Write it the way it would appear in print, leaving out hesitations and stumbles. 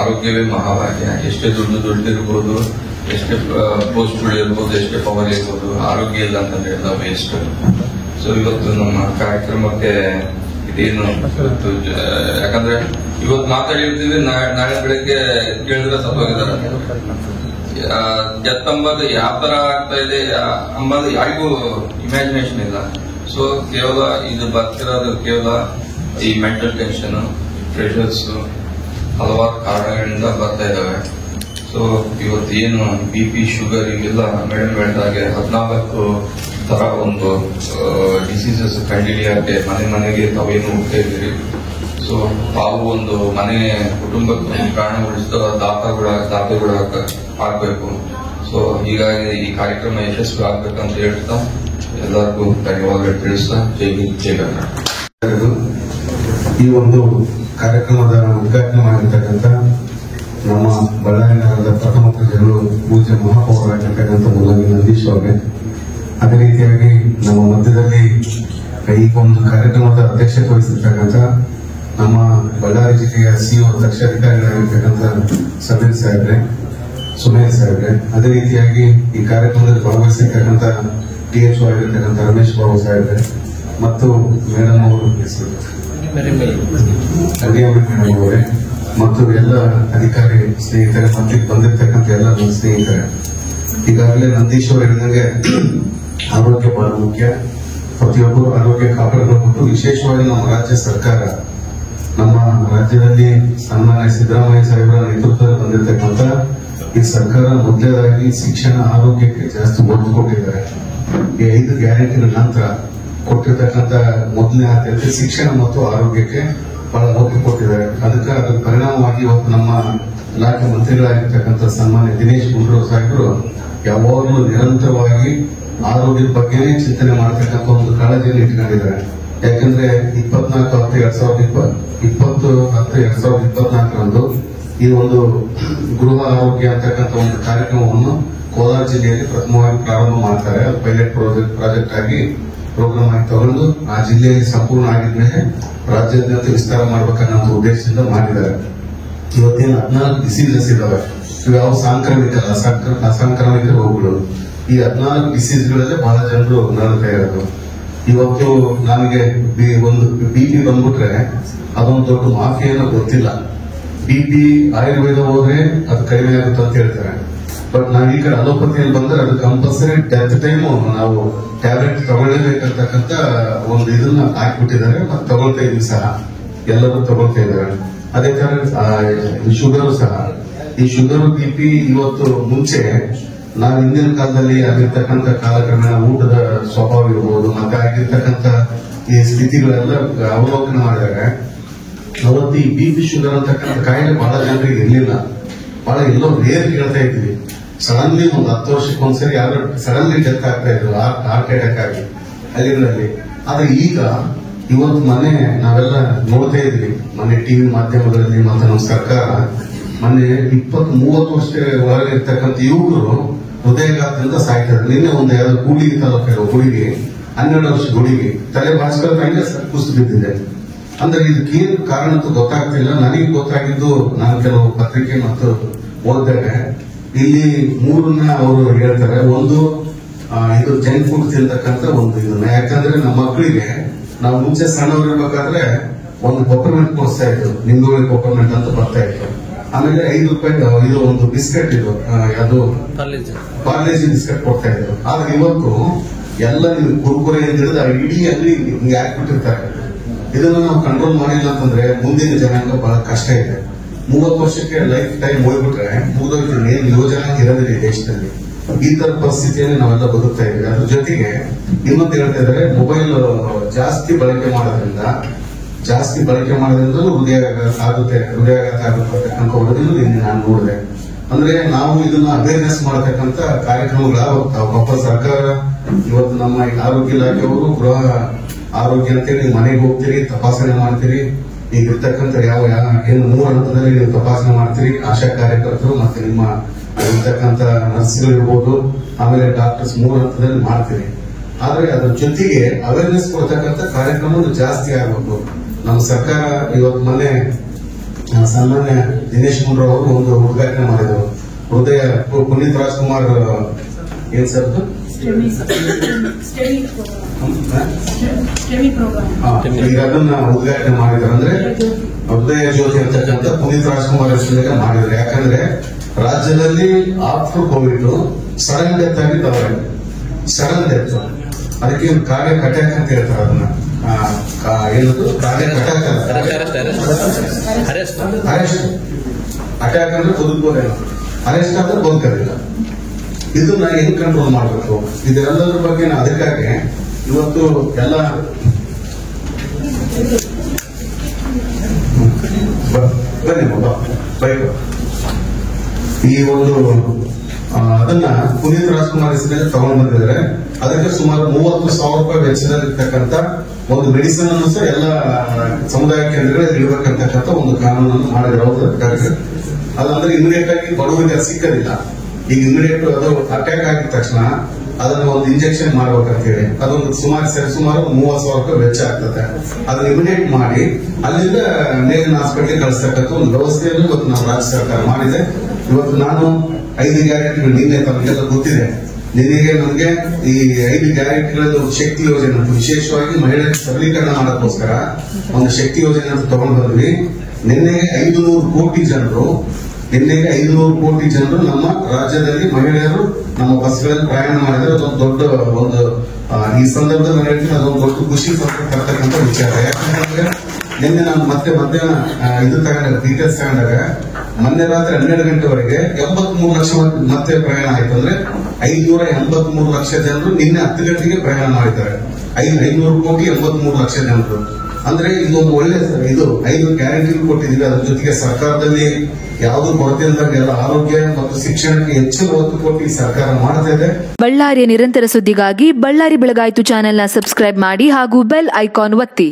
ಆರೋಗ್ಯವೇ ಮಹಾಭಾಗ್ಯ. ಎಷ್ಟೇ ದುಡ್ಡಿರ್ಬೋದು, ಎಷ್ಟೇ ಪೋಸ್ಟ್ಗಳಿರ್ಬೋದು, ಎಷ್ಟೇ ಪವರ್ ಇರ್ಬೋದು, ಆರೋಗ್ಯ ಇಲ್ಲ ಅಂತಂದ್ರೆ ಎಲ್ಲ ವೇಸ್ಟ್. ಸೊ ಇವತ್ತು ನಮ್ಮ ಕಾರ್ಯಕ್ರಮಕ್ಕೆ ಇದೇನು ಇವತ್ತು ಯಾಕಂದ್ರೆ ಇವತ್ತು ಮಾತಾಡಿರ್ತೀವಿ, ನಾಳೆ ಬೆಳಗ್ಗೆ ಕೇಳಿದ್ರೆ ಸತ್ತೋಗಿದ್ದಾರೆ. ಡೆತ್ ಅಂಬದು ಯಾವ ತರ ಆಗ್ತಾ ಇದೆ ಅಂಬದು ಯಾರಿಗೂ ಇಮ್ಯಾಜಿನೇಷನ್ ಇಲ್ಲ. ಸೊ ಕೇವಲ ಇದು ಬರ್ತಿರೋದು ಕೇವಲ ಈ ಮೆಂಟಲ್ ಟೆನ್ಷನ್, ಪ್ರೆಷರ್ಸ್, ಹಲವಾರು ಕಾರಣಗಳಿಂದ ಬರ್ತಾ ಇದಾವೆ. ಸೊ ಇವತ್ತು ಏನು BP, ಶುಗರ್ ಇವೆಲ್ಲ ಮೇಡಮ್ ಹೇಳಿದಾಗೆ 14 ತರ ಒಂದು ಡಿಸೀಸಸ್ ಕಂಡುಹಿಡಿಯಕ್ಕೆ ಮನೆಗೆ ತಾವೇನು ಹೋಗ್ತಾ ಇದ್ದೀರಿ. ಸೊ ತಾವು ಒಂದು ಮನೆ ಕುಟುಂಬಕ್ಕೆ ಪ್ರಾಣ ಉಳಿಸಿದ ದಾಖಲೆಗಳು ಆಗ್ಬೇಕು. ಸೊ ಹೀಗಾಗಿ ಈ ಕಾರ್ಯಕ್ರಮ ಯಶಸ್ವಿ ಆಗ್ಬೇಕಂತ ಹೇಳ್ತಾ ಎಲ್ಲರಿಗೂ ಧನ್ಯವಾದಗಳು ತಿಳಿಸ್ತಾ ಜೈ ಹಿಂದ್, ಜೈ ಕರ್ನಾಟಕ. ಈ ಒಂದು ಕಾರ್ಯಕ್ರಮದ ಉದ್ಘಾಟನೆ ಮಾಡಿರ್ತಕ್ಕಂಥ ನಮ್ಮ ಬಳ್ಳಾರಿ ನಗರದ ಪ್ರಥಮ ಪ್ರಜೆಗಳು ಪೂಜ್ಯ ಮಹಾಪೌರರಾಗಿರ್ತಕ್ಕಂಥ ಮುಲ್ಲಂಗಿ ನಂದೀಶ್ ಅವರೇ, ಅದೇ ರೀತಿಯಾಗಿ ನಮ್ಮ ಮಧ್ಯದಲ್ಲಿ ಈ ಒಂದು ಕಾರ್ಯಕ್ರಮದ ಅಧ್ಯಕ್ಷತೆ ವಹಿಸಿರ್ತಕ್ಕಂಥ ನಮ್ಮ ಬಳ್ಳಾರಿ ಜಿಲ್ಲೆಯ CO ದಕ್ಷಾಧಿಕಾರಿಗಳಾಗಿರ್ತಕ್ಕಂಥ ಸಮೀರ್ ಸಾಹೇಬ್ರೆ, ಸುಮೇಲ್ ಸಾಹೇಬ್ರೆ, ಅದೇ ರೀತಿಯಾಗಿ ಈ ಕಾರ್ಯಕ್ರಮದಲ್ಲಿ ಭಾಗವಹಿಸಿರ್ತಕ್ಕಂಥ THO ಆಗಿರ್ತಕ್ಕಂಥ ರಮೇಶ್ ಬಾಬು ಸಾಹೇಬ್ರೆ ಮತ್ತು ಮೇಡಮ್ ಅವರು ಮೇಡಮ್ ಅವರೇ ಮತ್ತು ಎಲ್ಲ ಅಧಿಕಾರಿ ಸ್ನೇಹಿತರೆ ಮತ್ತು ಬಂದಿರತಕ್ಕಂಥ ಎಲ್ಲ ನನ್ನ ಸ್ನೇಹಿತರೆ, ಈಗಾಗಲೇ ನಂದೀಶ್ ಅವರು ಹೇಳಿದಂಗೆ ಆರೋಗ್ಯ ಬಹಳ ಮುಖ್ಯ. ಪ್ರತಿಯೊಬ್ಬರು ಆರೋಗ್ಯ ಕಾಪಾಡಬೇಕು. ವಿಶೇಷವಾಗಿ ನಮ್ಮ ರಾಜ್ಯ ಸರ್ಕಾರ, ನಮ್ಮ ರಾಜ್ಯದಲ್ಲಿ ಸನ್ಮಾನ್ಯ ಸಿದ್ದರಾಮಯ್ಯ ಸಾಹೇಬರ ನೇತೃತ್ವದಲ್ಲಿ ಬಂದಿರತಕ್ಕಂಥ ಈ ಸರ್ಕಾರ ಮೊದಲನೇದಾಗಿ ಶಿಕ್ಷಣ, ಆರೋಗ್ಯಕ್ಕೆ ಜಾಸ್ತಿ ಒತ್ತು ಕೊಟ್ಟಿದ್ದಾರೆ. ಈ 5 ಗ್ಯಾರಂಟಿಗಳ ನಂತರ ಕೊಟ್ಟಿರ್ತಕ್ಕಂಥ ಮೊದಲನೇ ಆದ್ಯತೆ ಶಿಕ್ಷಣ ಮತ್ತು ಆರೋಗ್ಯಕ್ಕೆ ಬಹಳ ಒತ್ತು ಕೊಟ್ಟಿದ್ದಾರೆ. ಅದರ ಪರಿಣಾಮವಾಗಿ ಇವತ್ತು ನಮ್ಮ ಇಲಾಖೆ ಮಂತ್ರಿಗಳಾಗಿರ್ತಕ್ಕಂಥ ಸನ್ಮಾನ್ಯ ದಿನೇಶ್ ಗುಂಡೂರಾವ್ ಸಾಹೇಬರು ಯಾವಾಗಲೂ ನಿರಂತರವಾಗಿ ಆರೋಗ್ಯದ ಬಗ್ಗೆನೇ ಚಿಂತನೆ ಮಾಡತಕ್ಕಂಥ ಒಂದು ಕಾಳಜಿಯನ್ನು ಇಟ್ಕೊಂಡಿದ್ದಾರೆ. ಯಾಕಂದ್ರೆ 24/10/2024 ಈ ಒಂದು ಗೃಹ ಆರೋಗ್ಯ ಅಂತಕ್ಕಂಥ ಒಂದು ಕಾರ್ಯಕ್ರಮವನ್ನು ಕೋಲಾರ ಜಿಲ್ಲೆಯಲ್ಲಿ ಪ್ರಥಮವಾಗಿ ಪ್ರಾರಂಭ ಮಾಡ್ತಾರೆ. ಅದು ಪೈಲಟ್ ಪ್ರಾಜೆಕ್ಟ್ ಆಗಿ ಪ್ರೋಗ್ರಾಮ್ ಆಗಿ ತಗೊಂಡು ಆ ಜಿಲ್ಲೆಯಲ್ಲಿ ಸಂಪೂರ್ಣ ಆಗಿದ್ಮೇಲೆ ರಾಜ್ಯಾದ್ಯಂತ ವಿಸ್ತಾರ ಮಾಡಬೇಕನ್ನೋ ಉದ್ದೇಶದಿಂದ ಮಾಡಿದ್ದಾರೆ. ಇವತ್ತೇನು 14 ಡಿಸೀಸಸ್ ಇದಾವೆ. ಯಾವ ಸಾಂಕ್ರಾಮಿಕ ಅಸಾಂಕ್ರಾಮಿಕ ರೋಗಗಳು, ಈ 14 ಡಿಸೀಸ್ಗಳಲ್ಲೇ ಬಹಳ ಜನರು ನರಳ್ತಾ ಇರೋದು. ಇವತ್ತು ನನಗೆ ಒಂದು BP ಬಂದ್ಬಿಟ್ರೆ ಅದೊಂದು ದೊಡ್ಡ ಮಾಫಿಯಾನ ಗೊತ್ತಿಲ್ಲ. BP ಆಯುರ್ವೇದ ಹೋದ್ರೆ ಅದು ಕಡಿಮೆ ಆಗುತ್ತೆ ಅಂತ ಹೇಳ್ತಾರೆ. ಬಟ್ ನಾವು ಈ ಕಡೆ ಅಲೋಪತಿಯಲ್ಲಿ ಬಂದ್ರೆ ಅದು ಕಂಪಲ್ಸರಿ ಡೆತ್ ಟೈಮು ನಾವು ಟ್ಯಾಬ್ಲೆಟ್ ತಗೊಳ್ಳೇಬೇಕಂತಕ್ಕಂಥ ಒಂದು ಇದನ್ನ ಹಾಕಿಬಿಟ್ಟಿದ್ದಾರೆ. ಮತ್ತೆ ತಗೊಳ್ತಾ ಇದೀವಿ ಸಹ, ಎಲ್ಲರೂ ತಗೊಳ್ತಾ ಇದ್ದಾರೆ. ಅದೇ ತರ ಶುಗರು ಸಹ, ಈ ಶುಗರ್ BP ಇವತ್ತು ಮುಂಚೆ ನಾವು ಹಿಂದಿನ ಕಾಲದಲ್ಲಿ ಆಗಿರ್ತಕ್ಕಂಥ ಕಾಲಕ್ರಮೇಣ ಊಟದ ಸ್ವಭಾವ ಇರ್ಬೋದು, ಮತ್ತೆ ಆಗಿರ್ತಕ್ಕಂಥ ಈ ಸ್ಥಿತಿಗಳೆಲ್ಲ ಅವಲೋಕನ ಮಾಡಿದಾಗ ಅವತ್ತು ಈ BP, ಶುಗರ್ ಅಂತಕ್ಕಂಥ ಕಾಯಿಲೆ ಬಹಳ ಜನರಿಗೆ ಇರಲಿಲ್ಲ. ಬಹಳ ಎಲ್ಲೋ ರೇರ್ ಕೇಳ್ತಾ ಇದ್ವಿ. ಸಡನ್ಲಿ ಒಂದು 10 ವರ್ಷಕ್ಕೊಂದ್ಸರಿ ಯಾರು ಸಡನ್ಲಿ ಡೆತ್ ಆಗ್ತಾ ಇದ್ರು, ಹಾರ್ಟ್ ಅಟ್ಯಾಕ್ ಆಗಿ ಹಳ್ಳಿಗಳಲ್ಲಿ. ಆದ್ರೆ ಈಗ ಇವತ್ತು ಮನೆ ನಾವೆಲ್ಲ ನೋಡ್ತಾ ಇದ್ವಿ, ಮೊನ್ನೆ TV ಮಾಧ್ಯಮಗಳಲ್ಲಿ ಮತ್ತೆ ನಮ್ಮ ಸರ್ಕಾರ ಮೊನ್ನೆ 20-30 ವರ್ಷ ಒಳಗೆ ಇರ್ತಕ್ಕಂಥ ಯುವಕರು ಹೃದಯಾಘಾತದಿಂದ ಸಾಯ್ತಾರೆ. ನಿನ್ನೆ ಒಂದು ಯಾವ್ದು ಕೂಡ್ಲಿಗಿ ತಾಲೂಕಿರೋ ಹುಡುಗಿ 12 ವರ್ಷದ ಹುಡುಗಿ ತಲೆ ಭಾಸ್ಕರ ಹಂಗೆ ಕುಸಿದು ಬಿದ್ದಿದೆ. ಅಂದ್ರೆ ಇದಕ್ಕೇನು ಕಾರಣ ಅಂತ ಗೊತ್ತಾಗ್ತಿಲ್ಲ. ನನಗೆ ಗೊತ್ತಾಗಿದ್ದು ನಾನು ಕೆಲವು ಪತ್ರಿಕೆ ಮತ್ತು ಓದಿದಾಗ ಇಲ್ಲಿ 3 ಅವರು ಹೇಳ್ತಾರೆ. ಒಂದು ಇದು ಜಂಕ್ ಫುಡ್ ತಿಂತಕ್ಕಂಥ ಒಂದು ಇದನ್ನ, ಯಾಕಂದ್ರೆ ನಮ್ಮ ಮಕ್ಕಳಿಗೆ ನಾವು ಮುಂಚೆ ಸಣ್ಣವರಿರ್ಬೇಕಾದ್ರೆ ಒಂದು ಪೆಪ್ಪರ್ಮೆಂಟ್ ಕೊಡ್ತಾ ಇತ್ತು, ನಿಂಬೆ ಪೆಪ್ಪರ್ಮೆಂಟ್ ಅಂತ ಬರ್ತಾ ಇತ್ತು. ಆಮೇಲೆ 5 ರೂಪಾಯಿ ಇದು ಒಂದು ಬಿಸ್ಕೆಟ್, ಇದು ಅದು ಪಾರ್ಲೇಜಿ ಬಿಸ್ಕೆಟ್ ಕೊಡ್ತಾ ಇದ್ರು. ಆದ್ರೆ ಇವತ್ತು ಎಲ್ಲ ನೀವು ಕುರ್ಕುರೆ ಹಿಡಿದು ಇಡೀ ಅಲ್ಲಿ ಹಾಕ್ಬಿಟ್ಟಿರ್ತಾರೆ. ಇದನ್ನ ನಾವು ಕಂಟ್ರೋಲ್ ಮಾಡಿಲ್ಲ ಅಂತಂದ್ರೆ ಮುಂದಿನ ಜನಾಂಗ ಬಹಳ ಕಷ್ಟ ಇದೆ. 30 ವರ್ಷಕ್ಕೆ ಲೈಫ್ ಟೈಮ್ ಹೋಗ್ಬಿಟ್ರೆ ಮುಗಿದೋಯ್ತು, ಏನ್ ಯೋಜನೆ ಇರೋದಿಲ್ಲ ಈ ದೇಶದಲ್ಲಿ. ಈ ತರ ಪರಿಸ್ಥಿತಿಯಲ್ಲಿ ನಾವೆಲ್ಲ ಬದುಕ್ತಾ ಇದ್ದೀವಿ. ಅದ್ರ ಜೊತೆಗೆ ಇನ್ನೊಂದು ಹೇಳ್ತಾ ಇದ್ದಾರೆ, ಮೊಬೈಲ್ ಜಾಸ್ತಿ ಬಳಕೆ ಮಾಡೋದ್ರಿಂದ ಹೃದಯಾಘಾತ ಆಗುತ್ತೆ ಅಂತಕ್ಕಂಥ ವರದಿನೂ ನಿನ್ನೆ ನಾನು ನೋಡಿದೆ. ಅಂದ್ರೆ ನಾವು ಇದನ್ನ ಅವೇರ್ನೆಸ್ ಮಾಡತಕ್ಕಂಥ ಕಾರ್ಯಕ್ರಮಗಳಾಗ್ತಾವ. ಪಾಪ ಸರ್ಕಾರ ಇವತ್ತು ನಮ್ಮ ಆರೋಗ್ಯ ಇಲಾಖೆಯವರು ಗೃಹ ಆರೋಗ್ಯ ಅಂತೇಳಿ ಮನೆಗೆ ಹೋಗ್ತೀರಿ, ತಪಾಸಣೆ ಮಾಡ್ತೀರಿ. ಈಗ ಇರ್ತಕ್ಕಂಥ ಏನು 3 ಹಂತದಲ್ಲಿ ನೀವು ತಪಾಸಣೆ ಮಾಡ್ತೀರಿ. ಆಶಾ ಕಾರ್ಯಕರ್ತರು ಮತ್ತೆ ನಿಮ್ಮ ಇರ್ತಕ್ಕಂಥ ನರ್ಸ್ಗಳು ಇರ್ಬೋದು, ಆಮೇಲೆ ಡಾಕ್ಟರ್ಸ್ 3 ಹಂತದಲ್ಲಿ ಮಾಡ್ತೀರಿ. ಆದ್ರೆ ಅದ್ರ ಜೊತೆಗೆ ಅವೇರ್ನೆಸ್ ಕೊಡ್ತಕ್ಕಂಥ ಕಾರ್ಯಕ್ರಮ ಜಾಸ್ತಿ ಆಗಬೇಕು. ನಮ್ಮ ಸರ್ಕಾರ ಇವತ್ತು ಮೊನ್ನೆ ಸನ್ಮಾನ್ಯ ದಿನೇಶ್ ಗುಂಡೂರಾವ್ ಅವರು ಒಂದು ಉದ್ಘಾಟನೆ ಮಾಡಿದರು. ಹೃದಯ ಪುನೀತ್ ರಾಜ್ಕುಮಾರ್ ಏನ್ ಸರ್ ಈಗ ಅದನ್ನ ಉದ್ಘಾಟನೆ ಮಾಡಿದ್ರು. ಅಂದ್ರೆ ಹೃದಯ ಜ್ಯೋತಿ ಅಂತಕ್ಕಂಥ ಪುನೀತ್ ರಾಜ್ಕುಮಾರ್ ಹೆಸರಿಗೆ ಮಾಡಿದ್ರು. ಯಾಕಂದ್ರೆ ರಾಜ್ಯದಲ್ಲಿ ಆಫ್ಟರ್ ಕೋವಿಡ್ ಸಡನ್ ಡೆತ್ ಆಗಿದ್ದವ್ರೆ, ಸಡನ್ ಡೆತ್. ಅದಕ್ಕೆ ಕಾರ್ಡಿಯಾಕ್ ಅಟ್ಯಾಕ್ ಅಂತ ಹೇಳ್ತಾರೆ. ಅದನ್ನ ಏನದು ಕಾರ್ಡಿಯಾಕ್ ಅರೆಸ್ಟ್ ಅಟ್ಯಾಕ್ ಅಂದ್ರೆ ಬದುಕೋದೇನು, ಅರೆಸ್ಟ್ ಅಂದ್ರೆ ಬದುಕೋದಿಲ್ಲ. ಇದನ್ನ ಹೆಂಗ್ ಕಂಟ್ರೋಲ್ ಮಾಡಬೇಕು, ಇದೆಲ್ಲದ್ರ ಬಗ್ಗೆ ಅದಕ್ಕಾಗಿ ಇವತ್ತು ಎಲ್ಲ ಬನ್ನಿ ಈ ಒಂದು ಅದನ್ನ ಪುನೀತ್ ರಾಜ್ಕುಮಾರ್ ಹೆಸರಲ್ಲಿ ತಗೊಂಡ್ ಬಂದಿದ್ದಾರೆ. ಅದಕ್ಕೆ ಸುಮಾರು 30,000 ರೂಪಾಯಿ ವೆಚ್ಚದಲ್ಲಿರ್ತಕ್ಕಂಥ ಒಂದು ಮೆಡಿಸಿನ್ ಅನ್ನು ಸಹ ಎಲ್ಲ ಸಮುದಾಯ ಕೇಂದ್ರಗಳಲ್ಲಿ ಇಡಬೇಕಂತಕ್ಕಂಥ ಒಂದು ಕಾನೂನನ್ನು ಮಾಡಿದ್ರು. ಅದಂದ್ರೆ ಇಮಿಡಿಯೇಟ್ ಆಗಿ ಬಡವರಿಗೆ ಸಿಕ್ಕದಿಲ್ಲ. ಈಗ ಇಮಿಡಿಯೇಟ್ ಅದು ಅಟ್ಯಾಕ್ ಆಗಿದ ತಕ್ಷಣ ಅದನ್ನ ಒಂದು ಇಂಜೆಕ್ಷನ್ ಮಾಡ್ಬೇಕಂತ ಹೇಳಿ ಅದೊಂದು ಸುಮಾರು 30,000 ರೂಪಾಯಿ ವೆಚ್ಚ ಆಗ್ತದೆ. ಅದನ್ನ ಇಮಿಡಿಯೇಟ್ ಮಾಡಿ ಅಲ್ಲಿಂದ ಮೇಲಿನ ಹಾಸ್ಪಿಟಲ್ ಕಳಿಸ್ತಕ್ಕಂಥ ಒಂದು ವ್ಯವಸ್ಥೆಯನ್ನು ಇವತ್ತು ನಮ್ಮ ರಾಜ್ಯ ಸರ್ಕಾರ ಮಾಡಿದೆ. ಇವತ್ತು ನಾನು 5 ಗ್ಯಾರಂಟಿಗಳು ನಿನ್ನೆ ತಮಗೆಲ್ಲ ಗೊತ್ತಿದೆ. ನಿನ್ನೆಗೆ ನಮಗೆ ಈ 5 ಗ್ಯಾರಂಟಿಗಳದ್ದು ಶಕ್ತಿ ಯೋಜನೆ ಅಂತ ವಿಶೇಷವಾಗಿ ಮಹಿಳೆಯರ ಸಬಲೀಕರಣ ಮಾಡೋಕ್ಕೋಸ್ಕರ ಒಂದು ಶಕ್ತಿ ಯೋಜನೆ ಅಂತ ತಗೊಂಡು ಬಂದ್ವಿ. ನಿನ್ನೆಗೆ 500 ಕೋಟಿ ಜನರು ನಮ್ಮ ರಾಜ್ಯದಲ್ಲಿ ಮಹಿಳೆಯರು ನಮ್ಮ ಬಸ್ಗಳಲ್ಲಿ ಪ್ರಯಾಣ ಮಾಡಿದ್ರೆ ಅದೊಂದು ದೊಡ್ಡ ಒಂದು ಈ ಸಂದರ್ಭದಲ್ಲಿ ಹೇಳ್ತೀನಿ ಅದೊಂದು ದೊಡ್ಡ ಖುಷಿ ತರ್ತಕ್ಕಂಥ ವಿಚಾರ. ಯಾಕಂದ್ರೆ ನಿನ್ನೆ ನಾನು ಮತ್ತೆ ಮಧ್ಯಾಹ್ನ ಇದು ತಗೊಂಡಾಗ ಡೀಟೇಲ್ಸ್ ತಗೊಂಡಾಗ ಮೊನ್ನೆ ರಾತ್ರಿ 12 ಗಂಟೆವರೆಗೆ 83 ಲಕ್ಷ ಮತ್ತೆ ಪ್ರಯಾಣ ಆಯ್ತು. ಅಂದ್ರೆ 583 ಲಕ್ಷ ಜನರು ನಿನ್ನೆ 10 ಗಂಟೆಗೆ ಪ್ರಯಾಣ ಮಾಡಿದ್ದಾರೆ. 500 ಕೋಟಿ 83 ಲಕ್ಷ ಜನರು. ಅಂದ್ರೆ ಇದೊಂದು ಒಳ್ಳೆ ಇದು 5 ಗ್ಯಾರಂಟಿ ಕೊಟ್ಟಿದ್ದೀವಿ. ಅದ್ರ ಜೊತೆಗೆ ಸರ್ಕಾರದಲ್ಲಿ ಯಾವುದೂ ಕೊರತೆ ಇಲ್ಲದಂಗೆಲ್ಲ ಆರೋಗ್ಯ ಮತ್ತು ಶಿಕ್ಷಣಕ್ಕೆ ಹೆಚ್ಚಿನ ಒತ್ತು ಕೊಟ್ಟು ಸರ್ಕಾರ ಮಾಡ್ತಾ ಇದೆ. ಬಳ್ಳಾರಿಯ ನಿರಂತರ ಸುದ್ದಿಗಾಗಿ ಬಳ್ಳಾರಿ ಬೆಳಗಾಯಿತು ಚಾನೆಲ್ನ ಸಬ್ಸ್ಕ್ರೈಬ್ ಮಾಡಿ ಹಾಗೂ ಬೆಲ್ ಐಕಾನ್ ಒತ್ತಿ.